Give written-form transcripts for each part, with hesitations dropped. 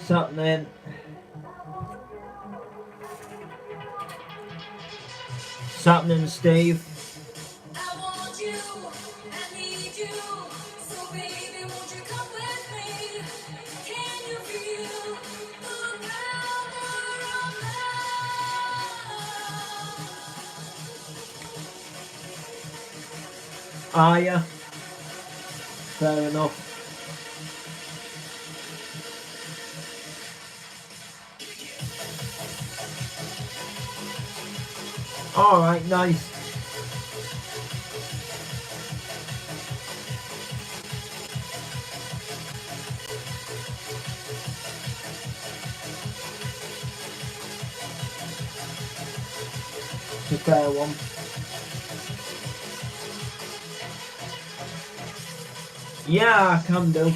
What's happening? What's happening, Steve? I want you, I need you, so baby, won't you come with me? Can you feel the power of love? Are ya? Fair enough. Alright, nice. It's a fair one. Yeah, I can do.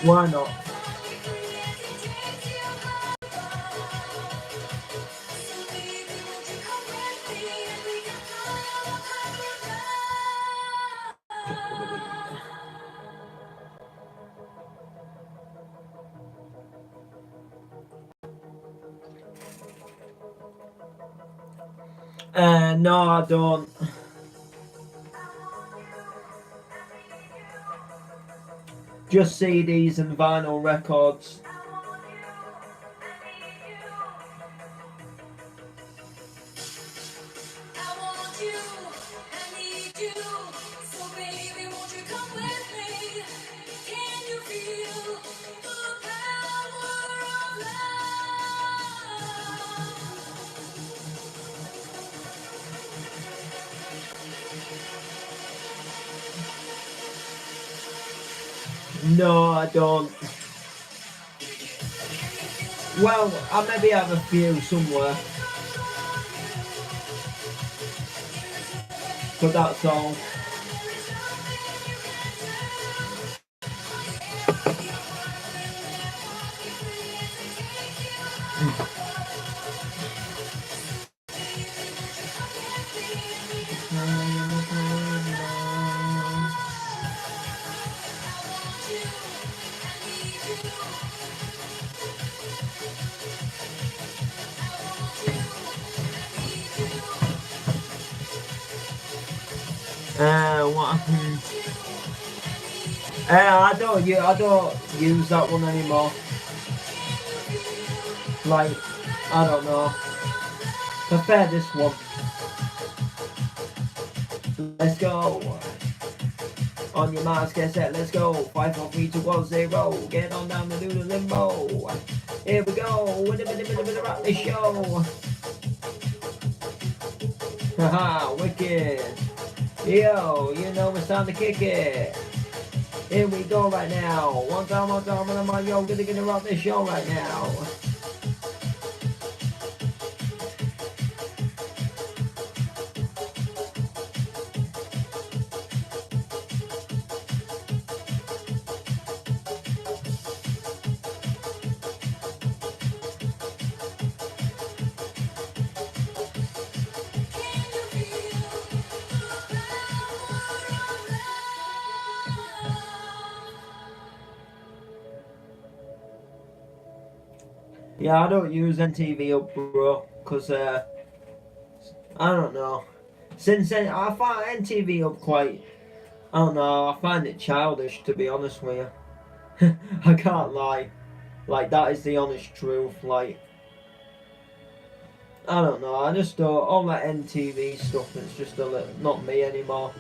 Why not? No, I don't. Just CDs and vinyl records. No, I don't. Well, I maybe have a few somewhere. But that's all. What happened? I don't use that one anymore. Like, I don't know. Prefer this one. Let's go. On your marks, get set, let's go. 5, 4, 3, 2, 1, 0. Get on down to do the limbo. Here we go. With a bit of rap this show. Haha, wicked. Yo, you know it's time to kick it. Here we go right now. One time, and I'm like, yo, gonna rock this show right now. Yeah, I don't use NTV Up, bro, because, I don't know. Since then, I find NTV Up quite, I don't know, I find it childish, to be honest with you. I can't lie. Like, that is the honest truth. Like, I don't know, I just don't, all that NTV stuff, it's just a little, not me anymore.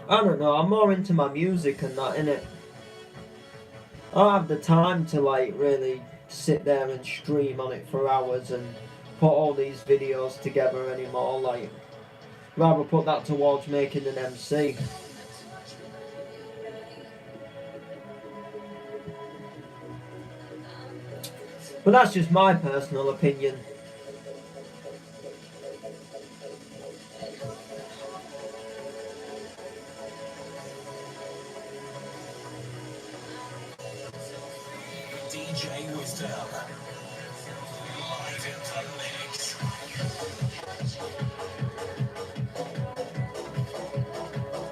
I don't know, I'm more into my music and that, innit? I don't have the time to, like, really sit there and stream on it for hours and put all these videos together anymore. Like, rather put that towards making an MC. But that's just my personal opinion.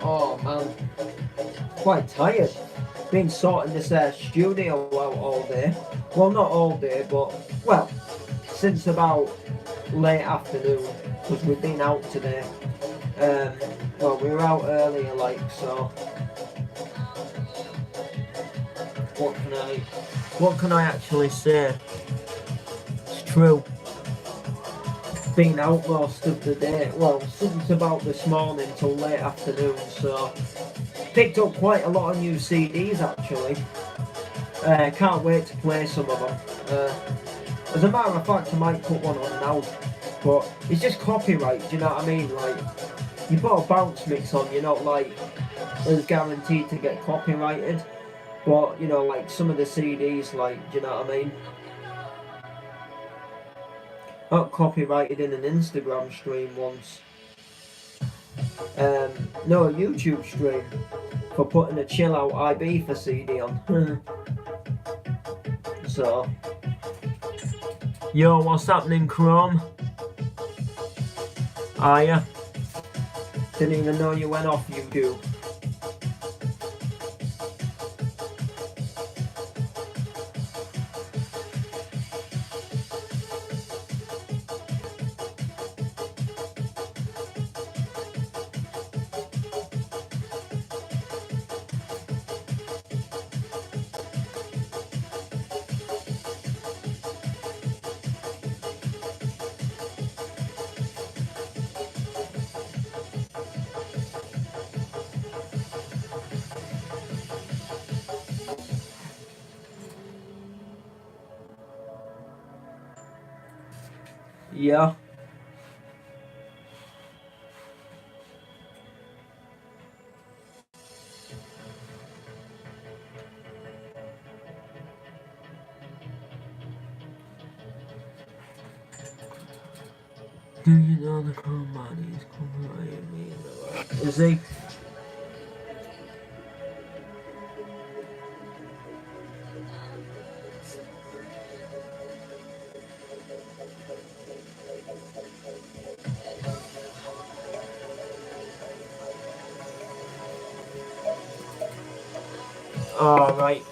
Oh man, quite tired. Been sorting this studio out all day. Well, not all day, but well, since about late afternoon, because we've been out today. Well, we were out earlier, like, so. What can I actually say? It's true. Been out most of the day. Well, since about this morning till late afternoon, so picked up quite a lot of new CDs actually. Can't wait to play some of them. As a matter of fact, I might put one on now, but it's just copyright. Do you know what I mean? Like, you put a bounce mix on, you're not like as guaranteed to get copyrighted. But you know, like some of the CDs, like, do you know what I mean? I got copyrighted in an Instagram stream once. No, a YouTube stream for putting a Chill Out Ibiza CD on. So, yo, what's happening, Chrome? Are ya? Didn't even know you went off YouTube. Yeah. Do you know the Chrome body is copyrighted me? Is he? Oh, right.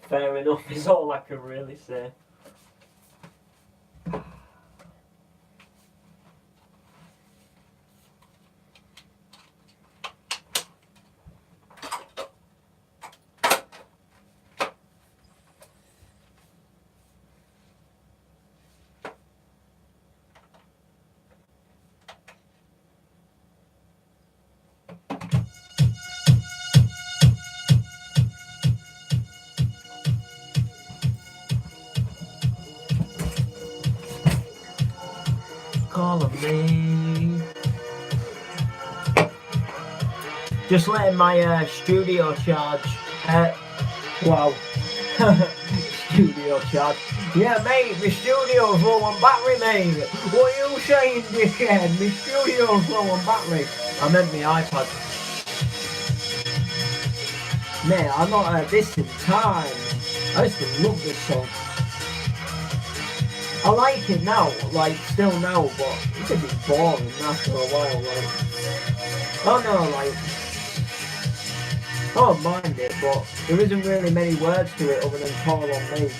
Fair enough is all I can really say. Call of me. Just letting my studio charge. Wow. Studio charge. Yeah, mate, my studio's low on battery, mate. What are you saying, dickhead? My studio's low on battery. I meant my iPad. Mate, I've not heard this in time. I used to love this song. I like it now, like, still now, but it's a bit boring after a while, like. Oh no, like, I don't mind it, but there isn't really many words to it other than call on me.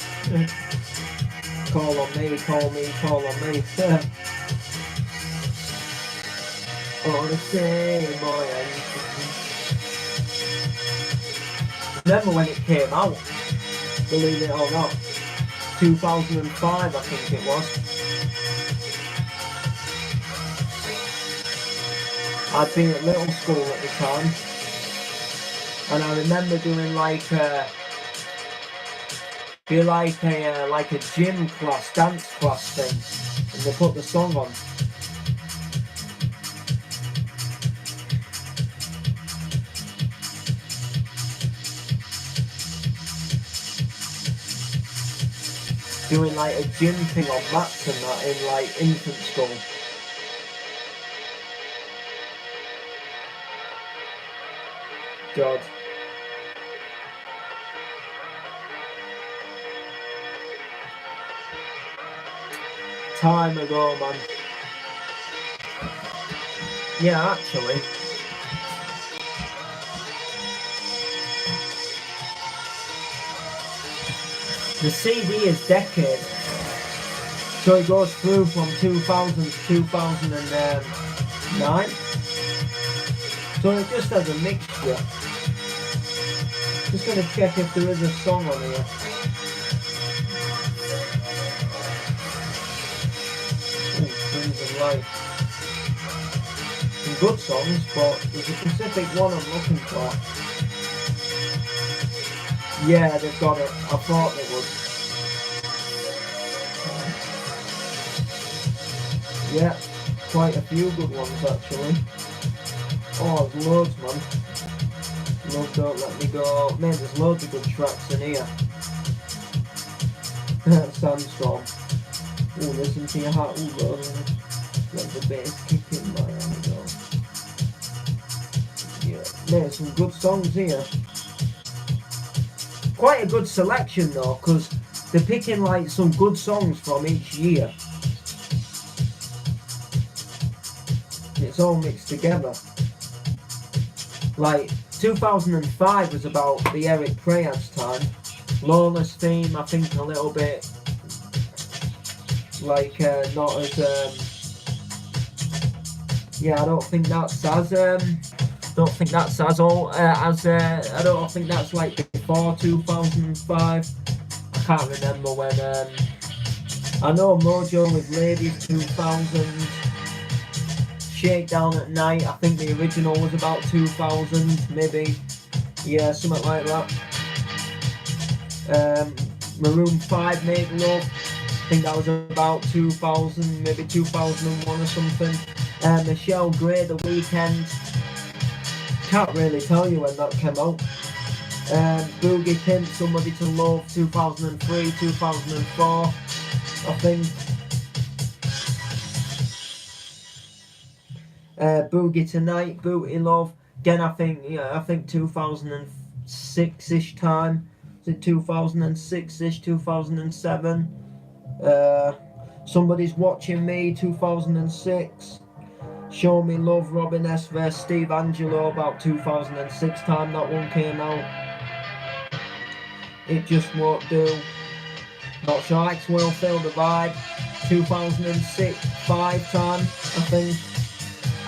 Call on me, call me, call on me. On the same boy. Remember when it came out? Believe it or not. 2005, I think it was. I'd been at middle school at the time, and I remember doing like a gym class, dance class thing, and they put the song on. doing like a gym thing on mats and that in like infant school. God. Time ago, man. Yeah, actually. The CD is decade, so it goes through from 2000 to 2009. So it just has a mixture. Just gonna check if there is a song on here. Oh, Dreams of Life. Some good songs, but there's a specific one I'm looking for. Yeah, they've got it. I thought they would. Yeah, quite a few good ones actually. Oh, there's loads, man. Love Don't Let Me Go. Man, there's loads of good tracks in here. Sandstorm. Oh, Listen to Your Heart Will Go. Let the bass kick in my hand go. Yeah, man, some good songs here. Quite a good selection though, because they're picking like some good songs from each year. It's all mixed together. Like 2005 was about the Eric Prayas time. Lawless Theme, I think a little bit like not as yeah, I don't think that's as I don't think that's like before 2005. I can't remember when. I know Mojo with Ladies 2000. Shakedown at Night, I think the original was about 2000, maybe. Yeah, something like that. Maroon 5, Make Love, I think that was about 2000, maybe 2001 or something. Michelle Gray, The Weekend. Can't really tell you when that came out. Boogie Pimp, Somebody to Love, 2003, 2004, I think. Boogie Tonight, Booty Love, again I think 2006-ish time. Is it 2006-ish, 2007? Somebody's Watching Me, 2006. Show Me Love, Robin S vs Steve Angelo, about 2006 time that one came out. It Just Won't Do. Not sure, X Will Feel the Vibe, 2006-5 time, I think.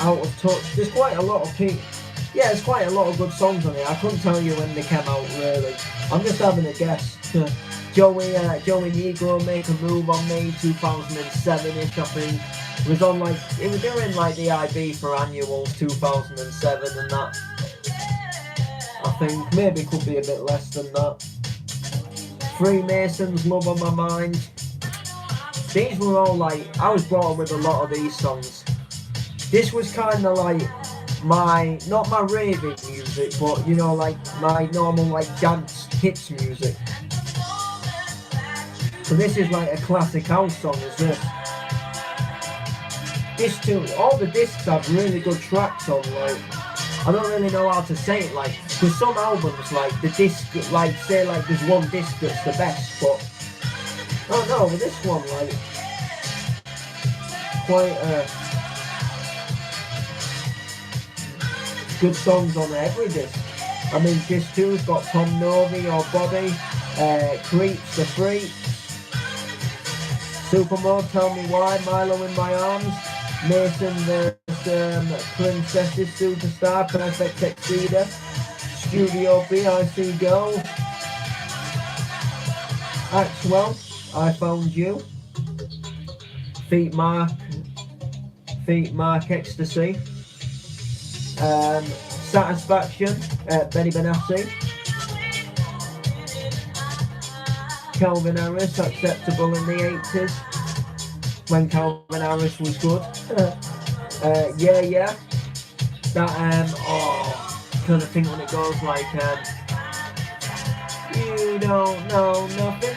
Out of Touch. There's quite a lot of people. Yeah, there's quite a lot of good songs on it. I couldn't tell you when they came out really. I'm just having a guess. Joey Negro, Make a Move on Me, 2007-ish, I think. It was on like, it was doing like the IB for annuals 2007 and that. I think maybe could be a bit less than that. Freemasons, Love on My Mind. These were all like, I was brought up with a lot of these songs. This was kind of like my, not my raving music, but you know, like my normal like dance hits music. So this is like a classic house song, is this. This too, all the discs have really good tracks on, like, I don't really know how to say it, like, because some albums, like, the disc, like, say like there's one disc that's the best, but, oh no, but this one, like, quite, good songs on every disc. I mean, disc 2's got Tom Novi or Bobby, Creeps the Freaks, Supermode, Tell Me Why, Milo in My Arms, Mason the Princesses, Superstar, Perfect Exceeder, Studio B, I See Go, Axwell, I Found You, Feet Mark Ecstasy, Satisfaction, Benny Benassi, Calvin Harris, Acceptable in the 80s, when Calvin Harris was good. Yeah, yeah. That, trying to think when it goes like, you don't know nothing,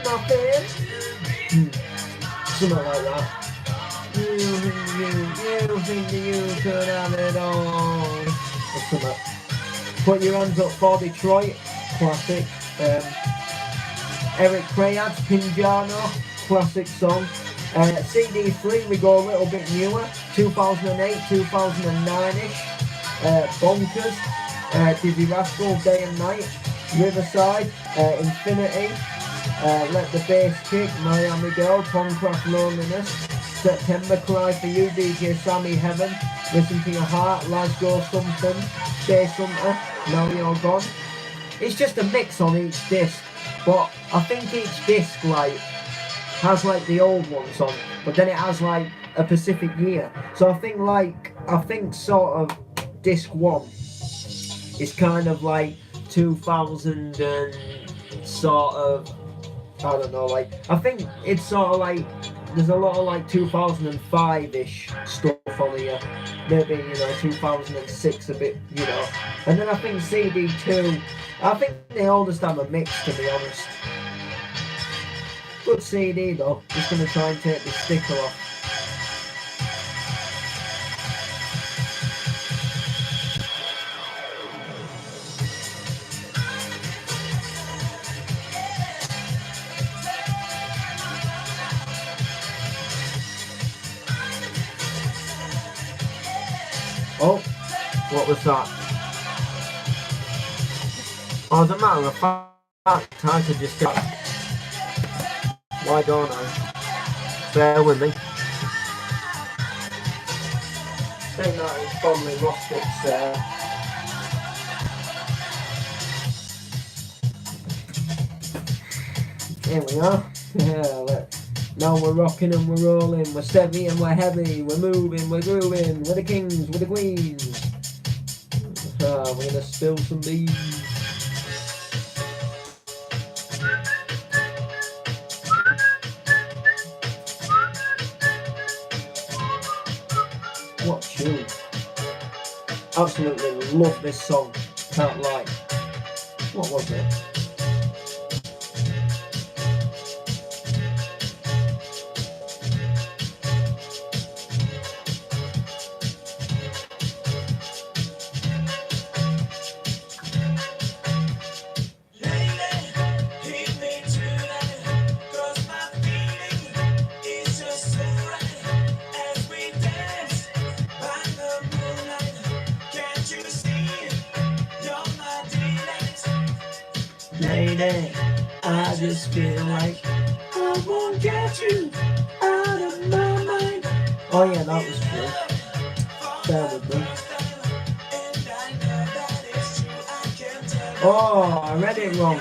nothing. Something like that. You think you could have it all. Or something. Put Your Hands Up for Detroit, classic. Eric Krayad's Pinjano, classic song. CD3, we go a little bit newer, 2008, 2009-ish. Bonkers, Dizzy Rascal, Day and Night. Riverside, Infinity, Let the Bass Kick, Miami Girl, Tomcraft Loneliness. September, Cry for You, DJ Sammy Heaven, Listen to Your Heart, Life Goes Something, Stay Summer, Now You're Gone. It's just a mix on each disc, but I think each disc like has like the old ones on, but then it has like a specific year. So I think sort of disc 1 is kind of like 2000 and sort of, I don't know, like I think it's sort of like there's a lot of like 2005-ish stuff on here, maybe 2006 a bit, and then I think CD2, I think they all just have a mix, to be honest. Good CD though, just gonna try and take the sticker off. Oh, what was that? Oh, as a matter of fact, I could just get... Why don't I? Bear with me. I think that is probably Rustic's Here we are. Yeah, now we're rocking and we're rolling, we're steady and we're heavy, we're moving, we're grooving, we're the kings, we're the queens. We're gonna spill some beans. What tune? Absolutely love this song, can't lie. What was it? Lady, I just feel like I won't get you out of my mind. Oh yeah, that was true. Bear with me. Oh, I read it wrong.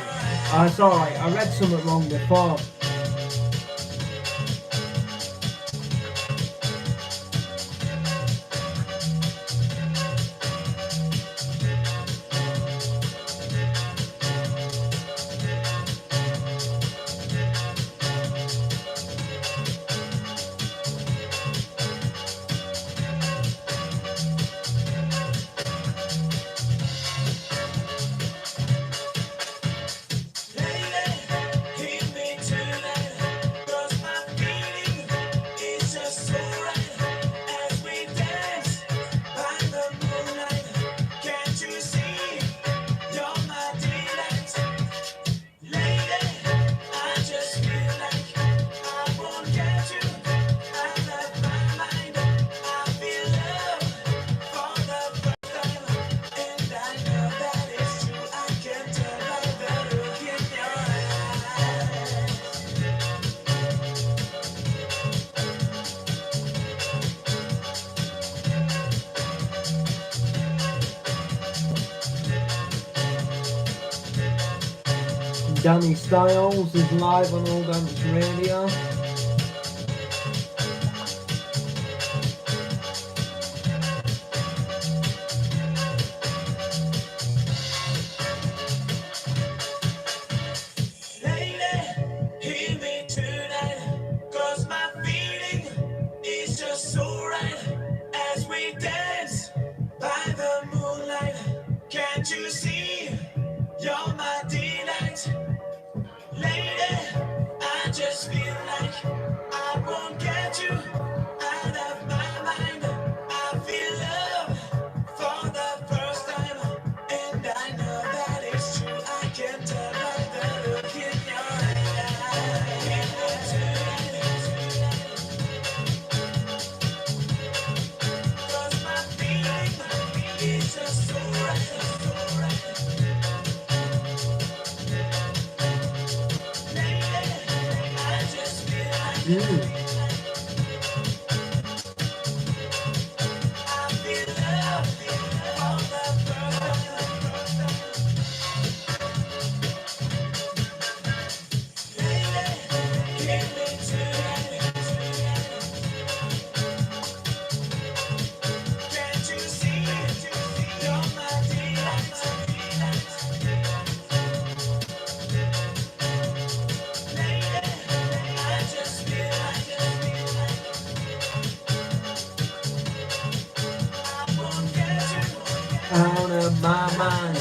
It's alright, I read something wrong before. Danny Styles is live on All Dance Radio. Can't you see? You're my delight. Lady, Out of my mind.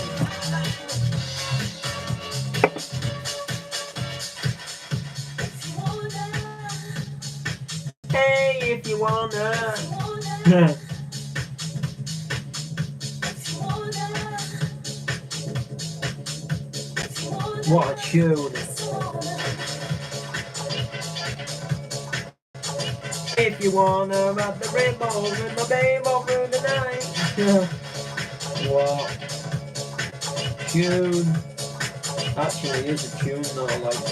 Hey, if you wanna. What a tune. If you wanna ride the rainbow with my babe all through the night. What tune? Actually, is a tune though, like.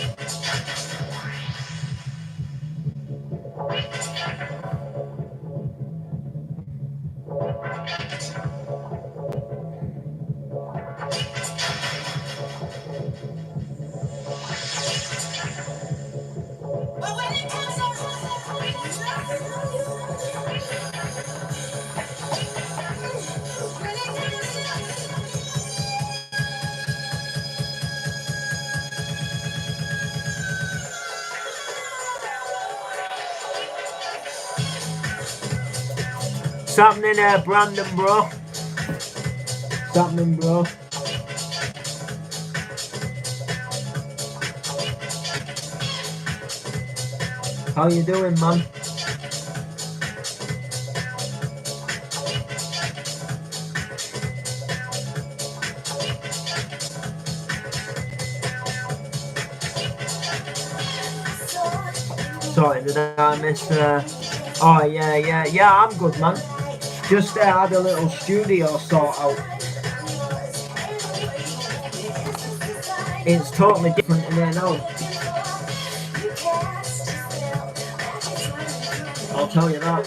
What's happening there, Brandon, bro? What's happening, bro? How you doing, man? Sorry, did I miss? Oh yeah, I'm good, man. Just had a little studio sort out. It's totally different in there now. I'll tell you that.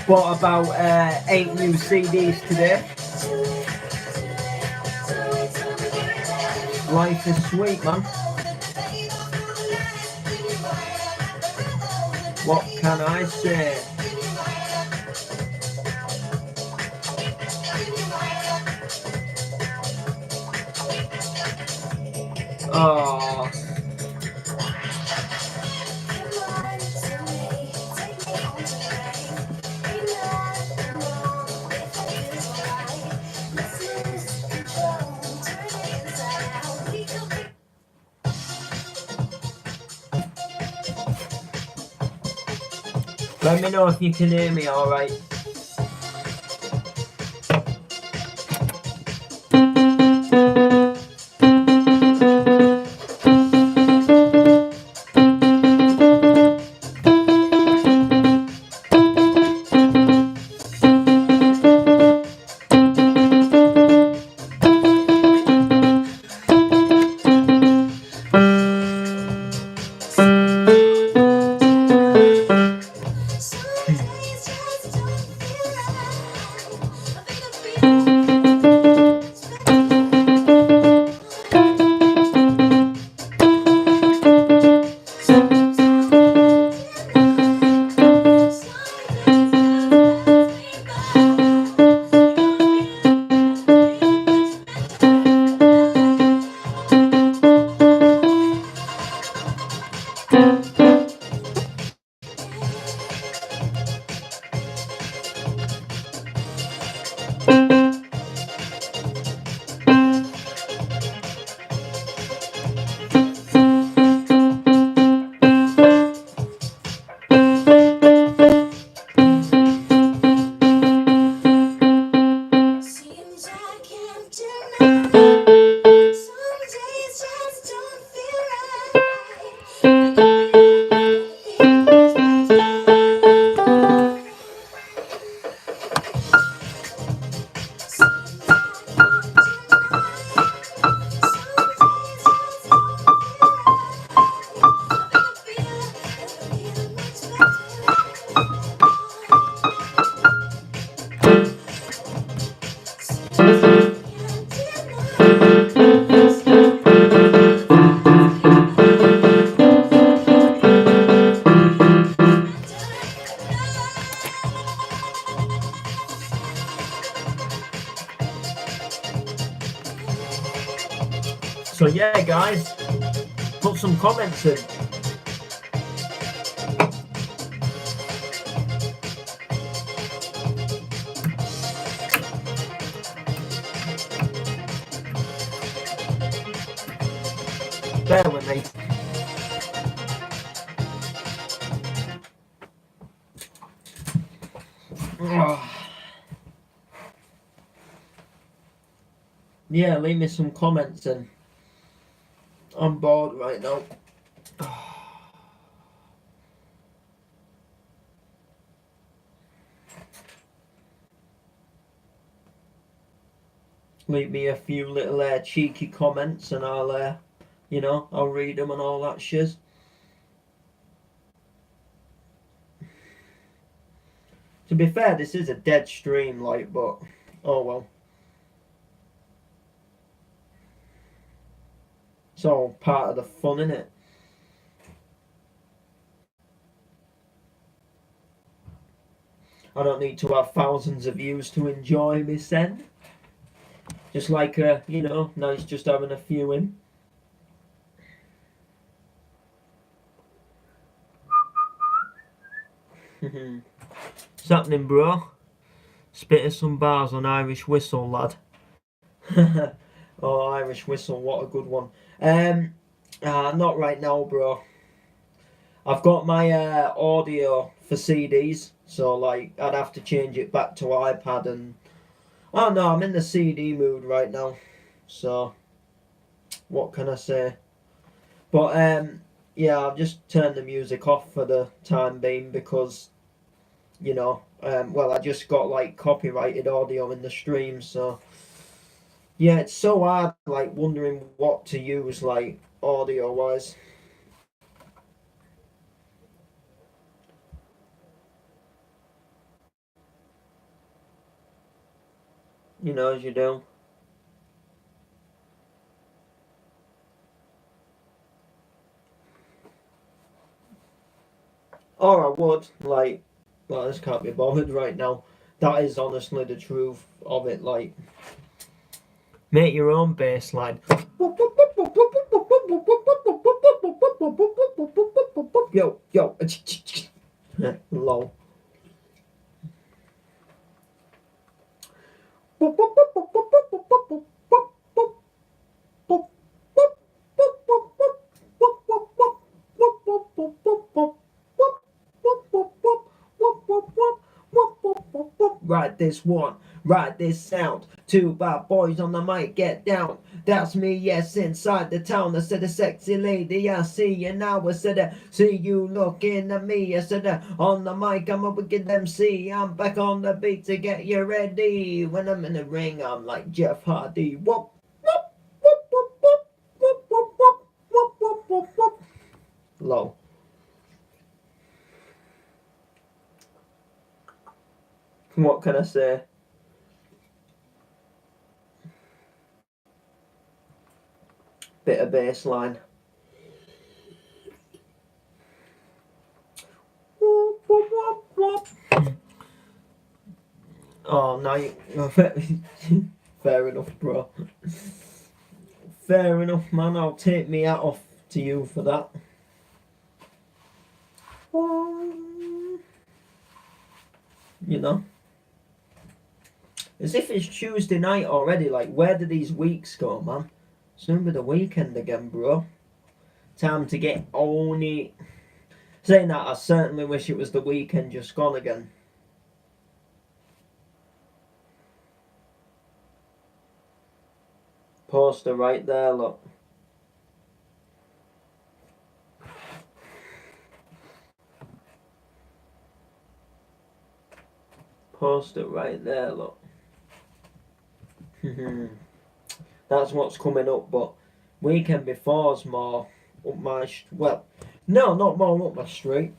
Bought about 8 new CDs today. Life is sweet, man. What can I say? Oh. Let me know if you can hear me all right. So yeah, guys, put some comments in. Bear with me. Yeah, leave me some comments in. I'm bored right now. Leave me a few little cheeky comments and I'll I'll read them and all that shiz. To be fair, this is a dead stream, like, but oh well. It's all part of the fun, innit? I don't need to have thousands of views to enjoy me send. Just like, nice just having a few in. What's happening, bro? Spitting some bars on Irish Whistle, lad. Oh, Irish Whistle, what a good one. Not right now, bro. I've got my audio for CDs, so like I'd have to change it back to iPad and oh no, I'm in the CD mood right now. So what can I say? But yeah, I've just turned the music off for the time being because I just got like copyrighted audio in the stream, so yeah, it's so hard like wondering what to use like audio wise. As you do. Or I would, like, well, this can't be bothered right now. That is honestly the truth of it, like, make your own bass line. Yo, lol. Write this one, write this sound. Two bad boys on the mic, get down. That's me, yes, inside the town. I said, a sexy lady, I see you now. I said, see you looking at me. I said, on the mic, I'm a wicked MC. I'm back on the beat to get you ready. When I'm in the ring, I'm like Jeff Hardy. Whoop, whoop, whoop, whoop, whoop, whoop, whoop, whoop, whoop, whoop, whoop, whoop. Low. What can I say? Bit of bass line. Oh, no, fair enough, bro. Fair enough, man. I'll take me hat off to you for that. As if it's Tuesday night already. Like, where do these weeks go, man? Soon be the weekend again, bro. Time to get on it. Saying that, I certainly wish it was the weekend just gone again. Poster right there, look. Poster right there, look. That's what's coming up, but weekend before's more up my not more up my street.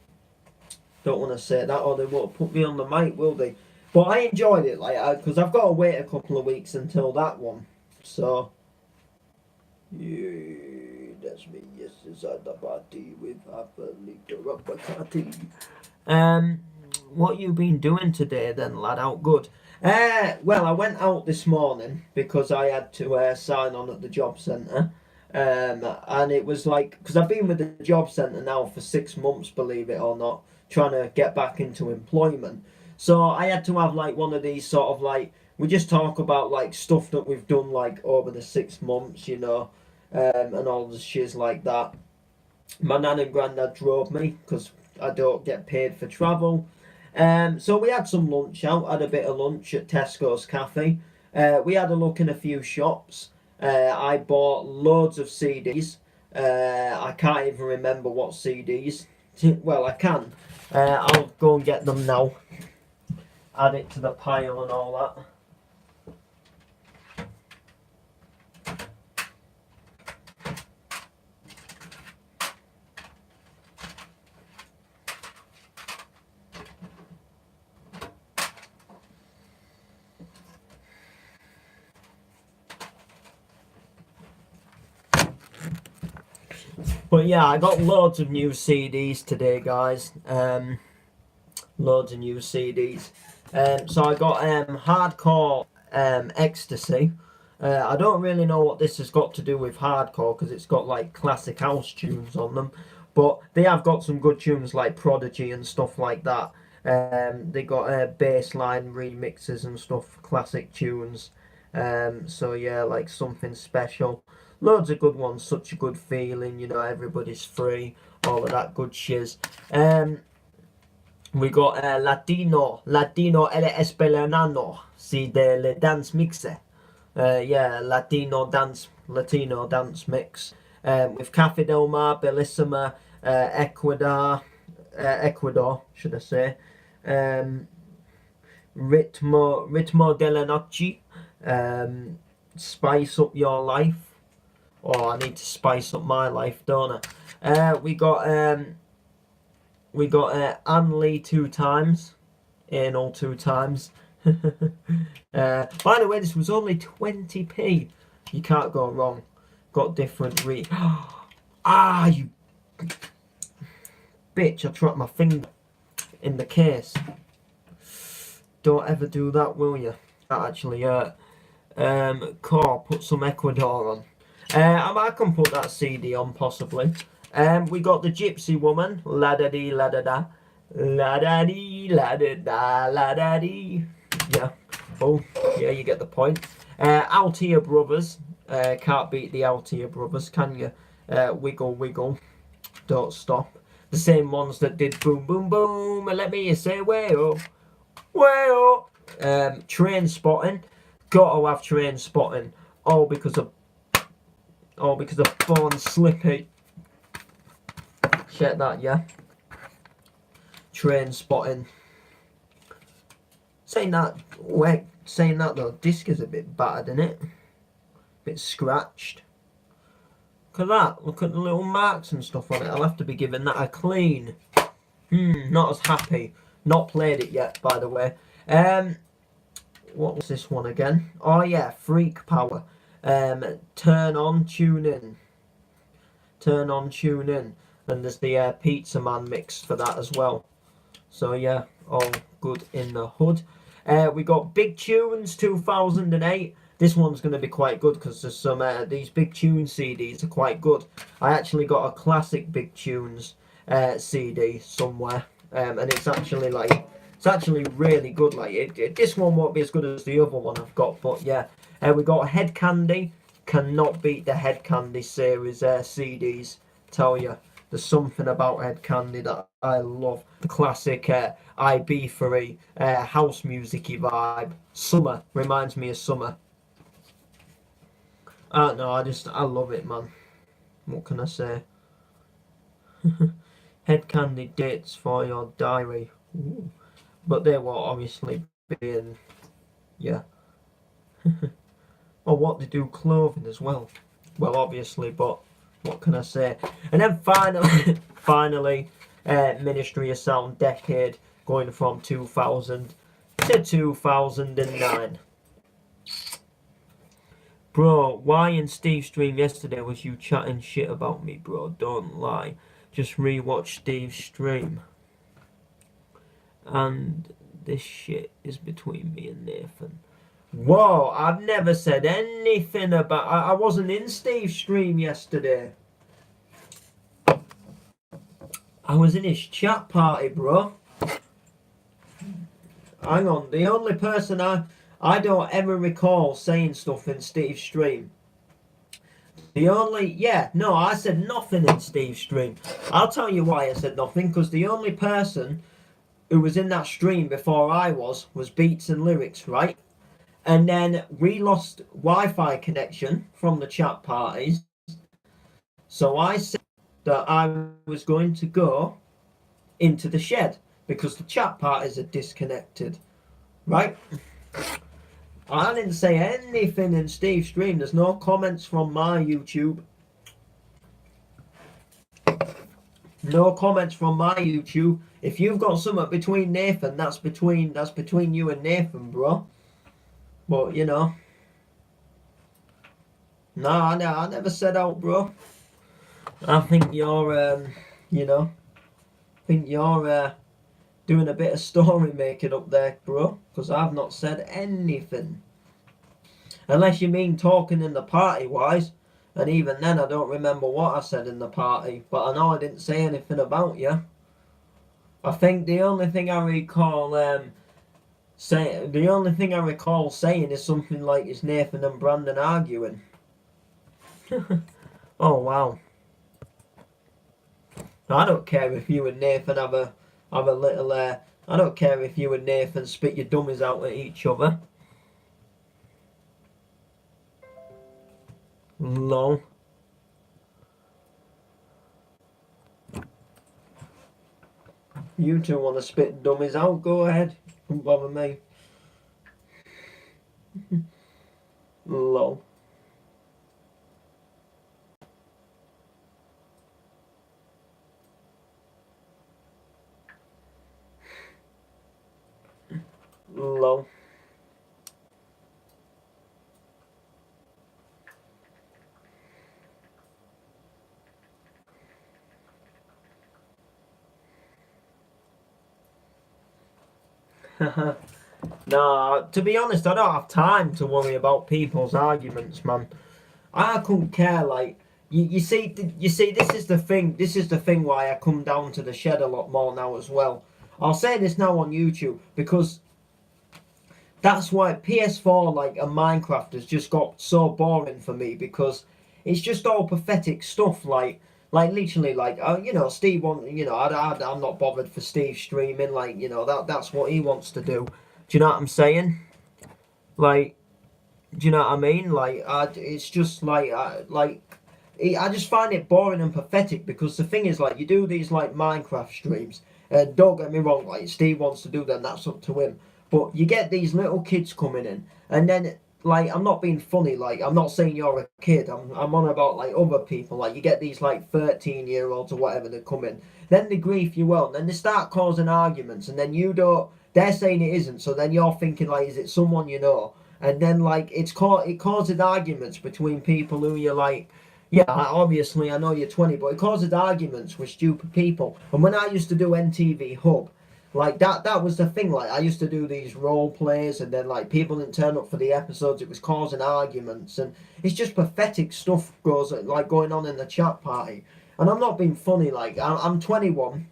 Don't want to say that, or they won't put me on the mic, will they? But I enjoyed it, like, because I've got to wait a couple of weeks until that one. So, yeah, that's me. Yes, inside the party with half a liter of Bacardi. What you been doing today then, lad? Out good? Well, I went out this morning because I had to sign on at the job centre. And it was like, because I've been with the job centre now for 6 months, believe it or not, trying to get back into employment. So I had to have like one of these sort of like, we just talk about like stuff that we've done like over the 6 months, and all the shiz like that. My nan and granddad drove me because I don't get paid for travel. So we had some lunch out, had a bit of lunch at Tesco's Cafe. We had a look in a few shops. I bought loads of CDs. I can't even remember what CDs. Well, I can. I'll go and get them now. Add it to the pile and all that. But yeah, I got loads of new CDs today, guys. Loads of new CDs. So I got Hardcore Ecstasy. I don't really know what this has got to do with hardcore because it's got like classic house tunes on them. But they have got some good tunes like Prodigy and stuff like that. They got bassline remixes and stuff, classic tunes. So yeah, like something special. Loads of good ones, such a good feeling, everybody's free, all of that good shiz. We got Latino El Espelonano, si de le dance mixe. Yeah, Latino dance mix. With Cafe Del Mar, Bellissima, Ecuador, should I say. Ritmo de la Noche, Spice Up Your Life. Oh, I need to spice up my life, don't I? We got Anne Lee 2 times, anal 2 times. By the way, this was only 20p. You can't go wrong. Got different you bitch! I dropped my finger in the case. Don't ever do that, will you? That actually hurt. Core, put some Ecuador on. I can put that CD on possibly. We got the Gypsy Woman, la da dee la da da, la da dee la da da la da dee. Yeah. Oh, yeah, you get the point. Altia Brothers. Can't beat the Altia Brothers, can you? Wiggle Wiggle, Don't Stop. The same ones that did Boom Boom Boom and Let Me Say Way Up, Way Up. Train Spotting. Gotta have Train Spotting. All because of Born Slippy. Check that, yeah. Train Spotting. Saying that though, disc is a bit battered, isn't it? Bit scratched. Look at that. Look at the little marks and stuff on it. I'll have to be giving that a clean. Not as happy. Not played it yet, by the way. What was this one again? Oh yeah, Freak Power. Turn on, tune in. Turn on, tune in. And there's the Pizza Man mix for that as well. So yeah, all good in the hood. We got Big Tunes 2008. This one's going to be quite good because there's some these Big Tunes CDs are quite good. I actually got a classic Big Tunes CD somewhere, and it's actually really good. Like this one won't be as good as the other one I've got, but yeah. We got Head Candy. Cannot beat the Head Candy series CDs. Tell you, there's something about Head Candy that I love. The classic IB3 house music-y vibe. Summer reminds me of summer. I don't know. I love it, man. What can I say? Head Candy dates for your diary. Ooh. But they were obviously being, yeah. Or what they do clothing as well. Well, obviously, but what can I say? And then finally, Ministry of Sound Decade, going from 2000 to 2009. Bro, why in Steve's stream yesterday was you chatting shit about me, bro? Don't lie. Just rewatch Steve's stream. And this shit is between me and Nathan. Whoa, I've never said anything about... I wasn't in Steve's stream yesterday. I was in his chat party, bro. Hang on, the only person I don't ever recall saying stuff in Steve's stream. I said nothing in Steve's stream. I'll tell you why I said nothing, because the only person who was in that stream before I was Beats and Lyrics, right? And then we lost Wi-Fi connection from the chat parties. So I said that I was going to go into the shed because the chat parties are disconnected, right? I didn't say anything in Steve's stream. There's no comments from my YouTube. No comments from my YouTube. If you've got something between Nathan, that's between you and Nathan, bro. But you know, no, I never said out, bro. I think you're, doing a bit of story making up there, bro. Because I've not said anything. Unless you mean talking in the party wise. And even then, I don't remember what I said in the party. But I know I didn't say anything about you. I think the only thing I recall saying is something like, "It's Nathan and Brandon arguing." Oh wow. I don't care if you and Nathan have a little. I don't care if you and Nathan spit your dummies out at each other. Lol. You two want to spit dummies out? Go ahead. Don't bother me. Lol. Lol. Nah, to be honest, I don't have time to worry about people's arguments, man. I couldn't care. Like you see, this is the thing. This is the thing why I come down to the shed a lot more now as well. I'll say this now on YouTube because that's why PS4 and Minecraft has just got so boring for me, because it's just all pathetic stuff. Like literally, Steve want, I'm not bothered for Steve streaming. That's what he wants to do. Do you know what I'm saying? Like, do you know what I mean? It's just I just find it boring and pathetic, because the thing is, you do these Minecraft streams, and don't get me wrong, Steve wants to do them, that's up to him. But you get these little kids coming in, and then I'm not being funny, I'm not saying you're a kid, I'm on about other people, you get these 13-year-olds or whatever that come in, then they grief you out, and then they start causing arguments, and then they're saying it isn't, so then you're thinking is it someone you know? And then it causes arguments between people who you're yeah, obviously I know you're 20, but it causes arguments with stupid people. And when I used to do NTV Hub, that was the thing. I used to do these role plays, and then people didn't turn up for the episodes. It was causing arguments, and it's just pathetic stuff going on in the chat party. And I'm not being funny. I'm 21.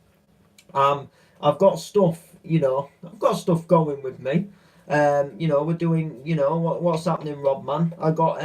I've got stuff. I've got stuff going with me. We're doing. What's happening, Rob, man? I've got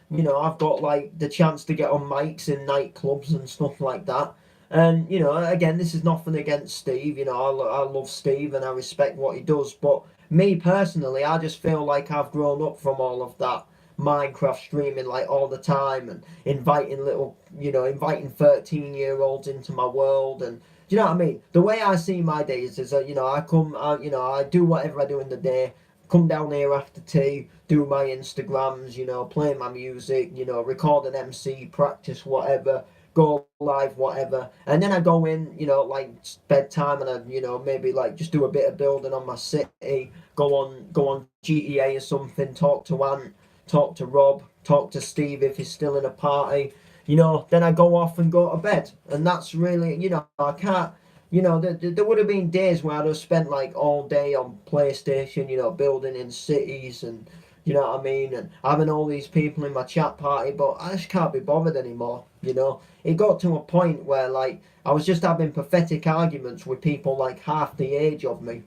the chance to get on mics in nightclubs and stuff like that. And, again, this is nothing against Steve. I love Steve and I respect what he does. But me personally, I just feel like I've grown up from all of that Minecraft streaming all the time, and inviting 13-year-olds into my world. And do you know what I mean? The way I see my days is that, I do whatever I do in the day, come down here after tea, do my Instagrams, play my music, record an MC, practice whatever, go live, whatever, and then I go in, like bedtime, and I, maybe like just do a bit of building on my city, go on GTA or something, talk to Ant, talk to Rob, talk to Steve if he's still in a party, then I go off and go to bed, and that's really, I can't. There would have been days where I'd have spent like all day on PlayStation, building in cities and, what I mean, and having all these people in my chat party, but I just can't be bothered anymore, It got to a point where like I was just having pathetic arguments with people like half the age of me.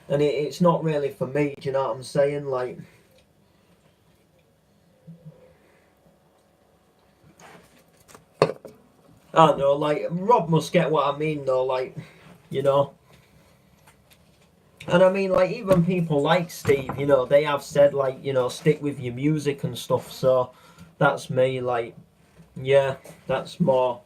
And it's not really for me, do you know what I'm saying? Like, I don't know, like, Rob must get what I mean though, like, you know. And I mean, like, even people like Steve, they have said, like, stick with your music and stuff. So that's me, like, yeah, that's more.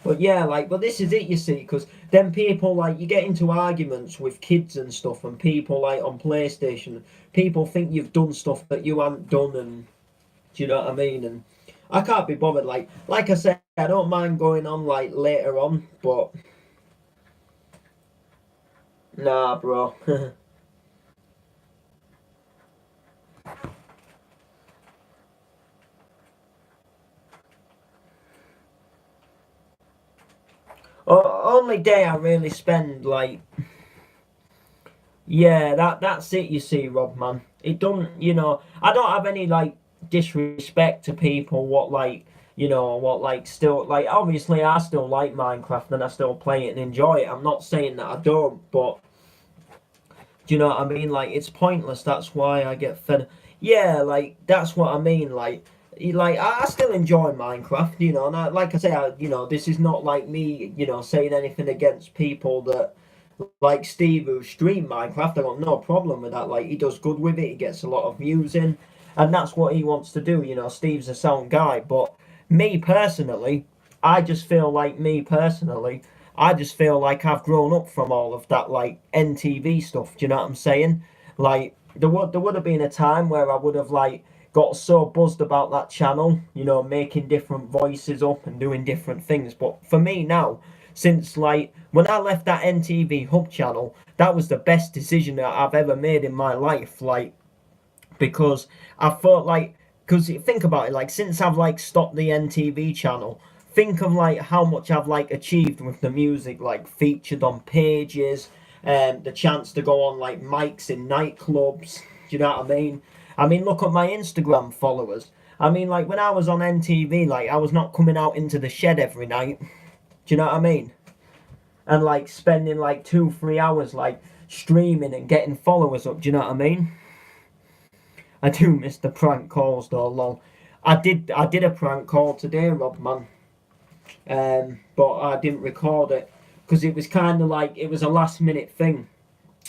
But yeah, like, but this is it, you see, because then people, like, you get into arguments with kids and stuff, and people, like, on PlayStation, people think you've done stuff that you haven't done, and do you know what I mean? And I can't be bothered, like I said, I don't mind going on, like, later on, but nah, bro. Only day I really spend like, yeah, that's it, you see, Rob, man. It don't, I don't have any like disrespect to people what like, what like still like obviously I still like Minecraft and I still play it and enjoy it. I'm not saying that I don't, but do you know what I mean? Like, it's pointless. That's why I get fed. Yeah, like that's what I mean. Like I still enjoy Minecraft, And like I say, this is not like me, saying anything against people that like Steve who stream Minecraft. I got no problem with that. Like, he does good with it. He gets a lot of views in, and that's what he wants to do. Steve's a sound guy, but me personally, I just feel like I've grown up from all of that, like NTV stuff. Do you know what I'm saying? Like, there would have been a time where I would have like got so buzzed about that channel, making different voices up and doing different things. But for me now, since like when I left that NTV Hub channel, that was the best decision that I've ever made in my life. Like, because I thought like, because think about it, like since I've like stopped the NTV channel, think of like how much I've like achieved with the music, like featured on pages, the chance to go on like mics in nightclubs. Do you know what I mean? I mean, look at my Instagram followers. I mean, like when I was on NTV, like I was not coming out into the shed every night. Do you know what I mean? And like spending like 2 3 hours like streaming and getting followers up. Do you know what I mean? I do miss the prank calls though, lol. I did a prank call today, Rob, man. But I didn't record it because it was kind of like it was a last minute thing.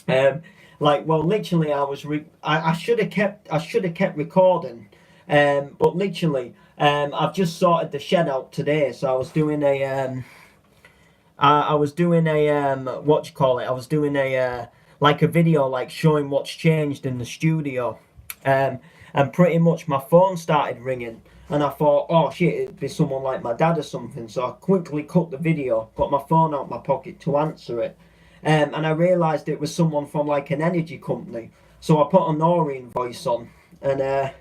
Um, like, well, literally, I should have kept recording. But literally, I've just sorted the shed out today, so I was doing a what you call it? I was doing a like a video like showing what's changed in the studio, um, and pretty much my phone started ringing, and I thought, oh shit, it'd be someone like my dad or something. So I quickly cut the video, got my phone out my pocket to answer it, and I realised it was someone from like an energy company. So I put a Noreen voice on, and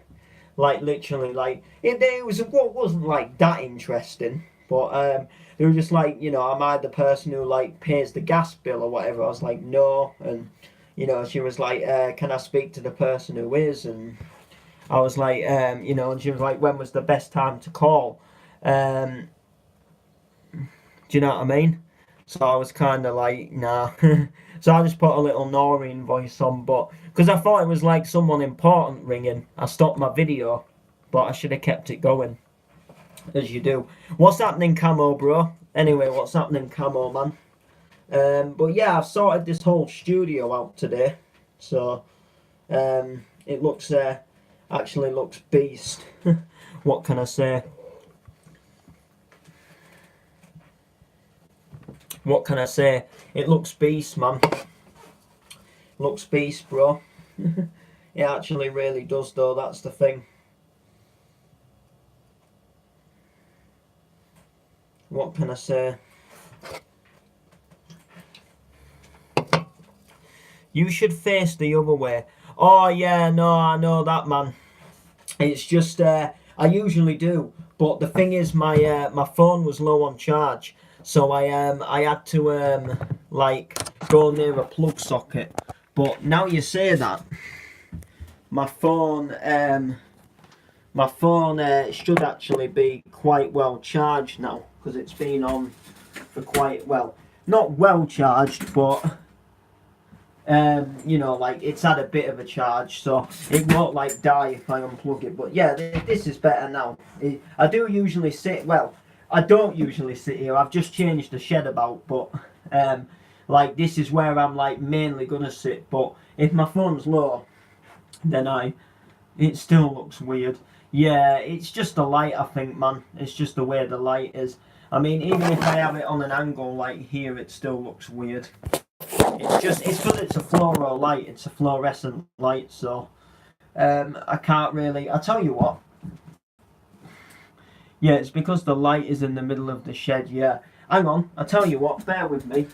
like literally like it was what wasn't like that interesting, but they were just like, am I the person who like pays the gas bill or whatever? I was like, no. And she was like, can I speak to the person who is? And I was like, and she was like, when was the best time to call? um do you know what I mean? So I was kind of like, nah. So I just put a little Noreen voice on, but because I thought it was like someone important ringing, I stopped my video, but I should have kept it going, as you do. What's happening, Camo, bro? Anyway, what's happening, Camo, man? But yeah, I've sorted this whole studio out today, so it looks actually looks beast. What can I say? What can I say? It looks beast, man. Looks beast, bro. It actually really does, though. That's the thing. What can I say? You should face the other way. Oh yeah, no, I know that, man. It's just I usually do, but the thing is, my phone was low on charge, so I had to like go near a plug socket. But now you say that, my phone should actually be quite well charged now because it's been on for quite well, not well charged, but you know, like it's had a bit of a charge, so it won't like die if I unplug it. But yeah, this is better now. I do usually sit, well, I don't usually sit here. I've just changed the shed about, but like this is where I'm like mainly gonna sit. But if my phone's low, then it still looks weird. Yeah, it's just the light, I think, man. It's just the way the light is. I mean, even if I have it on an angle like here, it still looks weird. It's because it's a fluoro light, it's a fluorescent light, so I can't really. I tell you what. Yeah, it's because the light is in the middle of the shed. Yeah, hang on. I tell you what. Bear with me.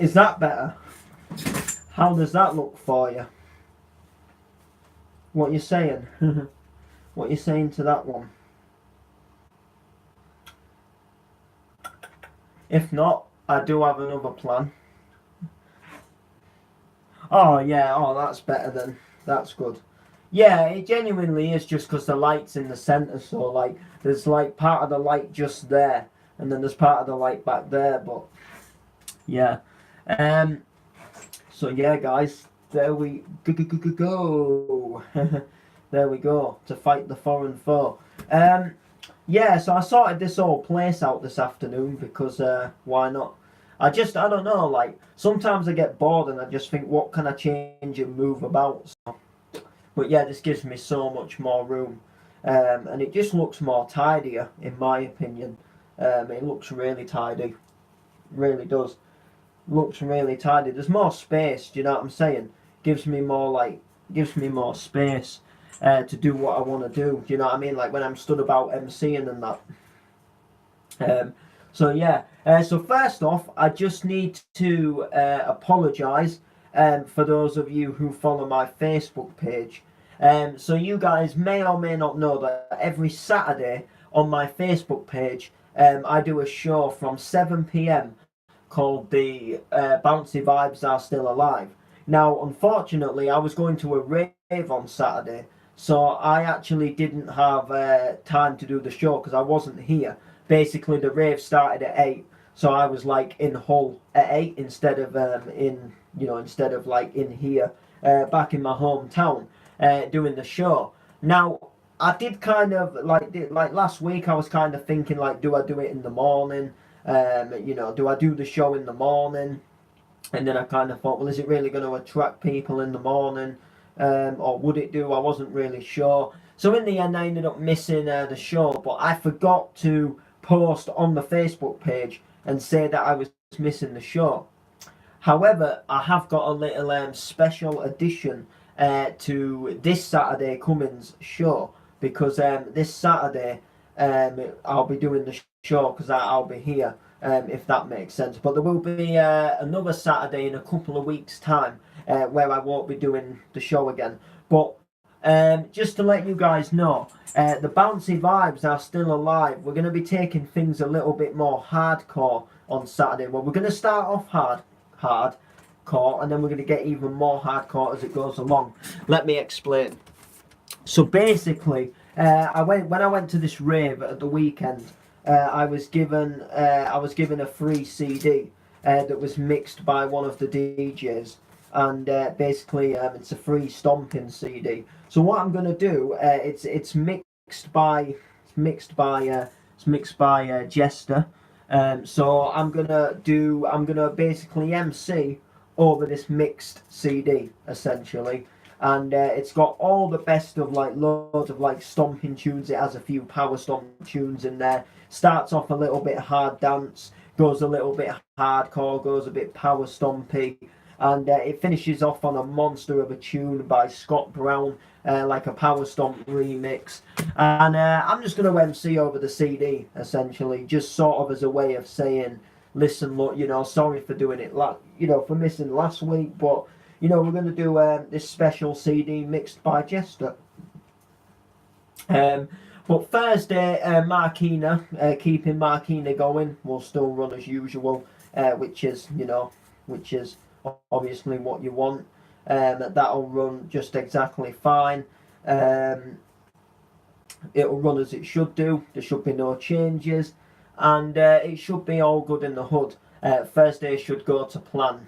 Is that better? How does that look for you? What you saying? What you saying to that one? If not, I do have another plan. Oh yeah, oh that's better then. That's good. Yeah, it genuinely is just because the light's in the centre, so like there's like part of the light just there, and then there's part of the light back there, but yeah. So yeah, guys, there we go. There we go, to fight the foreign foe. Yeah, so I sorted this whole place out this afternoon because why not? I don't know, like sometimes I get bored and I just think, what can I change and move about? So, but yeah, this gives me so much more room, and it just looks more tidier in my opinion. It looks really tidy, really does. Looks really tidy. There's more space. Do you know what I'm saying? Gives me more space to do what I want to do. Do you know what I mean? Like when I'm stood about MCing and that. So yeah. So first off, I just need to apologise for those of you who follow my Facebook page. So you guys may or may not know that every Saturday on my Facebook page, I do a show from 7 p.m. called the Bouncy Vibes Are Still Alive. Now, unfortunately, I was going to a rave on Saturday, so I actually didn't have time to do the show because I wasn't here. Basically, the rave started at 8, so I was like in Hull at 8 instead of instead of like in here, back in my hometown, doing the show. Now, I did kind of like last week. I was kind of thinking like, do I do it in the morning? Do I do the show in the morning? And then I kind of thought, well, is it really going to attract people in the morning? Or would it do? I wasn't really sure. So in the end, I ended up missing the show. But I forgot to post on the Facebook page and say that I was missing the show. However, I have got a little special edition to this Saturday Cummins show because this Saturday I'll be doing the show because I'll be here, if that makes sense. But there will be another Saturday in a couple of weeks' time where I won't be doing the show again. But just to let you guys know, the Bouncy Vibes Are Still Alive. We're going to be taking things a little bit more hardcore on Saturday. Well, we're going to start off hardcore, and then we're going to get even more hardcore as it goes along. Let me explain. So basically, when I went to this rave at the weekend, I was given a free CD that was mixed by one of the DJs, and basically it's a free stomping CD. So what I'm gonna do, it's mixed by Jester. So I'm gonna basically MC over this mixed CD essentially. And it's got all the best of like loads of like stomping tunes. It has a few power stomp tunes in there. Starts off a little bit hard dance, goes a little bit hardcore, goes a bit power stompy, and it finishes off on a monster of a tune by Scott Brown, like a Power Stomp remix. And I'm just going to MC over the CD, essentially, just sort of as a way of saying, listen, look, sorry for doing it, for missing last week, but, we're going to do this special CD mixed by Jester. But Thursday, Marquina, keeping Marquina going, will still run as usual, which is obviously what you want. That'll run just exactly fine. It'll run as it should do. There should be no changes, and it should be all good in the hood. Thursday should go to plan.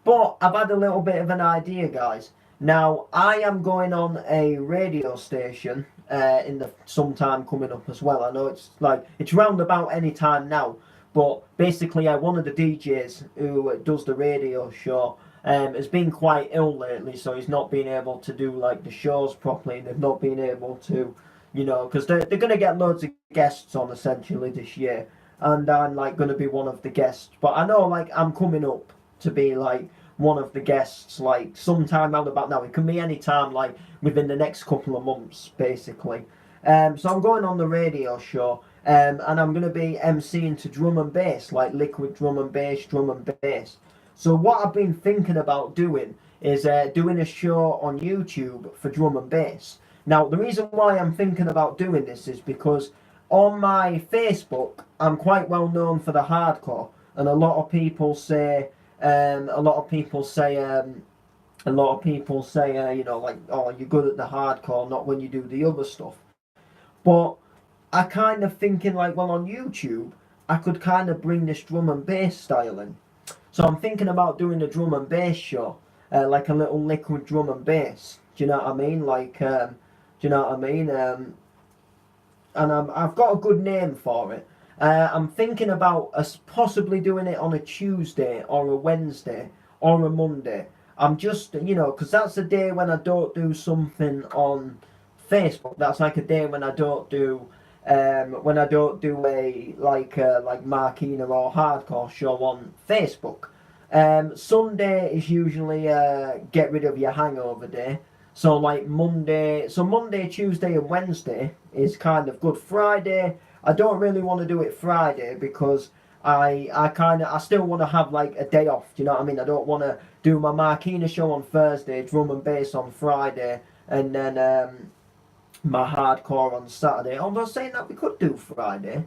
But I've had a little bit of an idea, guys. Now I am going on a radio station in the sometime coming up as well. I know it's round about any time now, but basically one of the DJs who does the radio show has been quite ill lately, so he's not been able to do like the shows properly. They've not been able to, because they're going to get loads of guests on essentially this year, and I'm like going to be one of the guests. But I know like I'm coming up to be like one of the guests like sometime around about now. It can be any time like within the next couple of months basically. So I'm going on the radio show, and I'm going to be emceeing to drum and bass, like liquid drum and bass. So what I've been thinking about doing is doing a show on YouTube for drum and bass. Now the reason why I'm thinking about doing this is because on my Facebook I'm quite well known for the hardcore, and a lot of people say like, oh, you're good at the hardcore, not when you do the other stuff. But I kind of thinking like, well, on YouTube I could kind of bring this drum and bass style in. So I'm thinking about doing a drum and bass show, like a little liquid drum and bass. Do you know what I mean? And I've got a good name for it. I'm thinking about possibly doing it on a Tuesday or a Wednesday or a Monday. I'm just, because that's a day when I don't do something on Facebook. That's like a day when I don't do a Marquina or hardcore show on Facebook. Sunday is usually get rid of your hangover day. So like Monday, Tuesday and Wednesday is kind of good. Friday, I don't really want to do it Friday because I still want to have like a day off. Do you know what I mean? I don't want to do my Marquina show on Thursday, drum and bass on Friday, and then my hardcore on Saturday. Although saying that we could do Friday.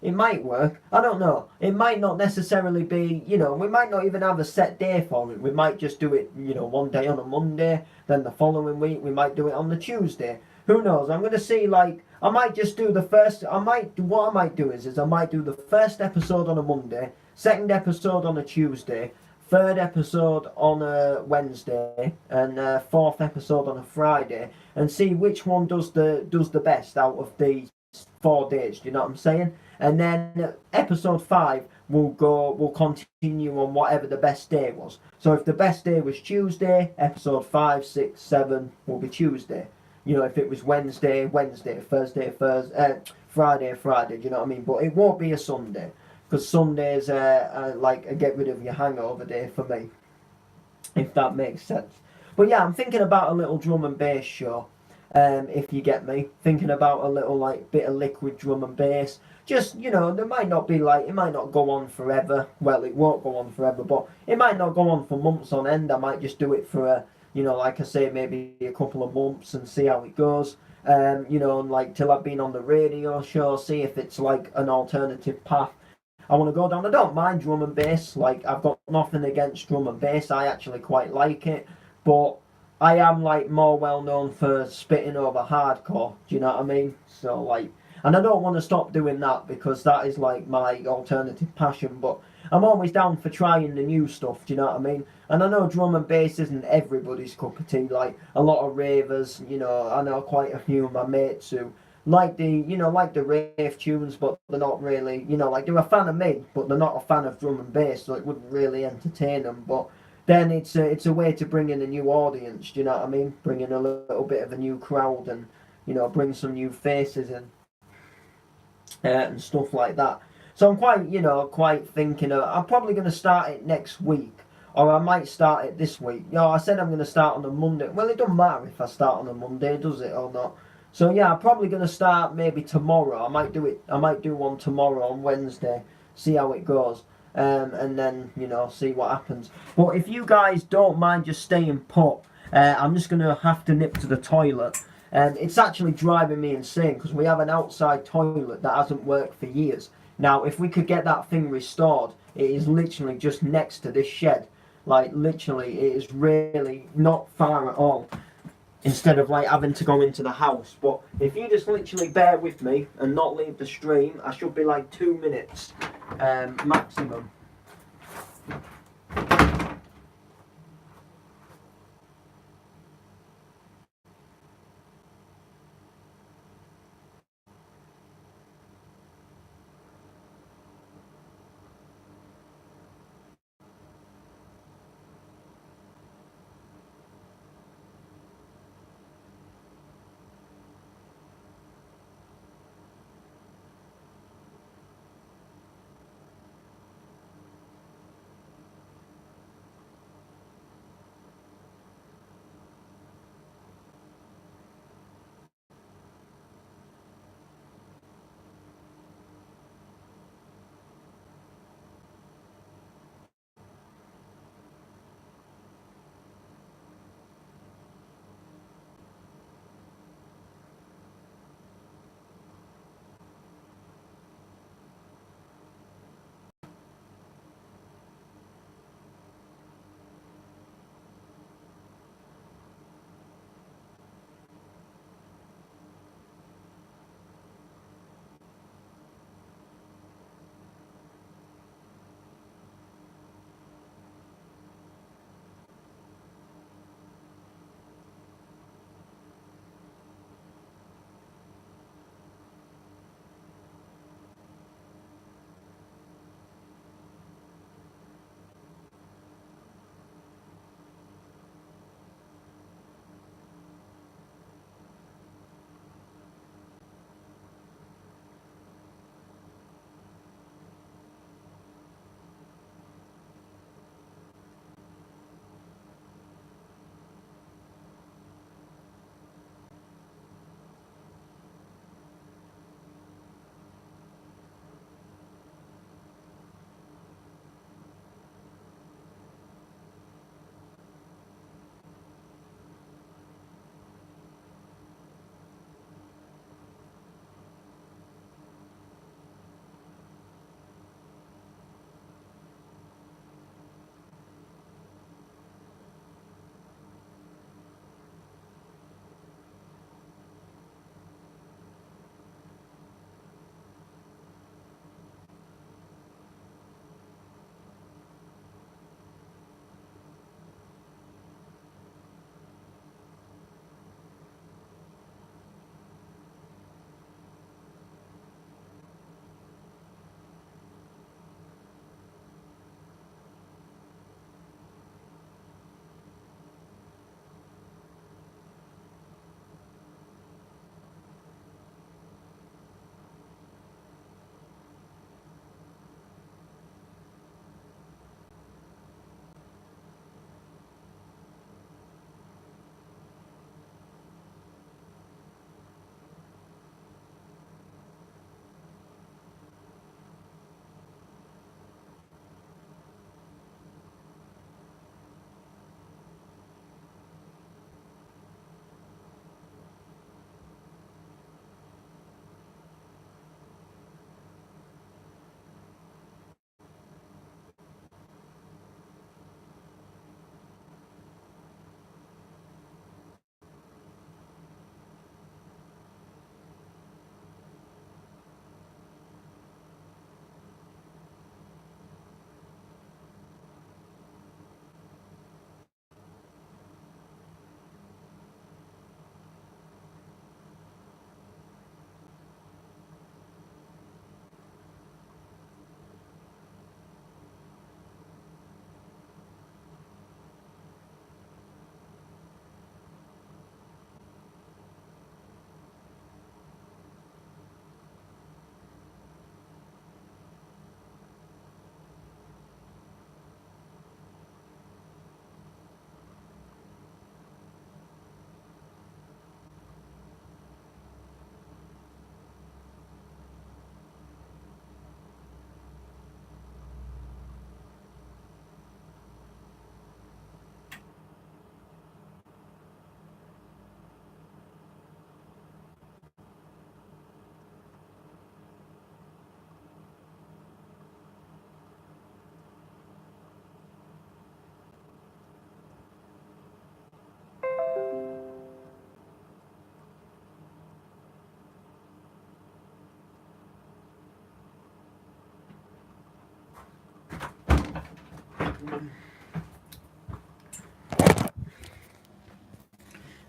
It might work. I don't know. It might not necessarily be, we might not even have a set day for it. We might just do it, one day on a Monday, then the following week we might do it on the Tuesday. Who knows? I'm going to see, like, I might just do what I might do is I might do the first episode on a Monday, second episode on a Tuesday, third episode on a Wednesday, and fourth episode on a Friday, and see which one does the best out of the 4 days. Do you know what I'm saying? And then episode 5 will continue on whatever the best day was. So if the best day was Tuesday, episode 5, 6, 7 will be Tuesday. If it was Wednesday, Thursday, Friday. Do you know what I mean? But it won't be a Sunday, because Sunday's like a get rid of your hangover day for me, if that makes sense. But yeah, I'm thinking about a little drum and bass show. If you get me, thinking about a little like bit of liquid drum and bass. Just, there might not be like, it might not go on forever. Well, it won't go on forever, but it might not go on for months on end. I might just do it for like I say, maybe a couple of months and see how it goes. And like till I've been on the radio show, see if it's like an alternative path I want to go down. I don't mind drum and bass. Like, I've got nothing against drum and bass. I actually quite like it, but I am like more well known for spitting over hardcore. Do you know what I mean? So like, and I don't want to stop doing that because that is like my alternative passion. But I'm always down for trying the new stuff. Do you know what I mean? And I know drum and bass isn't everybody's cup of tea. Like a lot of ravers, I know quite a few of my mates who like the rave tunes, but they're not really, like they're a fan of me, but they're not a fan of drum and bass, so it wouldn't really entertain them. But then it's a way to bring in a new audience. Do you know what I mean? Bring in a little bit of a new crowd and bring some new faces in and stuff like that. So So I'm quite, quite thinking of. I'm probably going to start it next week, or I might start it this week. I said I'm going to start on a Monday. Well, it doesn't matter if I start on a Monday, does it, or not? So yeah, I'm probably going to start maybe tomorrow. I might do it. I might do one tomorrow on Wednesday. See how it goes. And then see what happens. But if you guys don't mind just staying put, I'm just gonna have to nip to the toilet. And it's actually driving me insane because we have an outside toilet that hasn't worked for years. Now, if we could get that thing restored, it is literally just next to this shed. Like literally, it is really not far at all. Instead of like having to go into the house. But if you just literally bear with me and not leave the stream, I should be like 2 minutes maximum.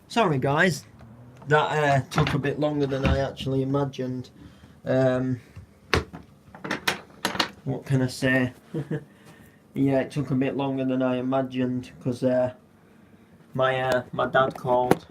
Sorry guys, that took a bit longer than I actually imagined. What can I say? Yeah, it took a bit longer than I imagined because my dad called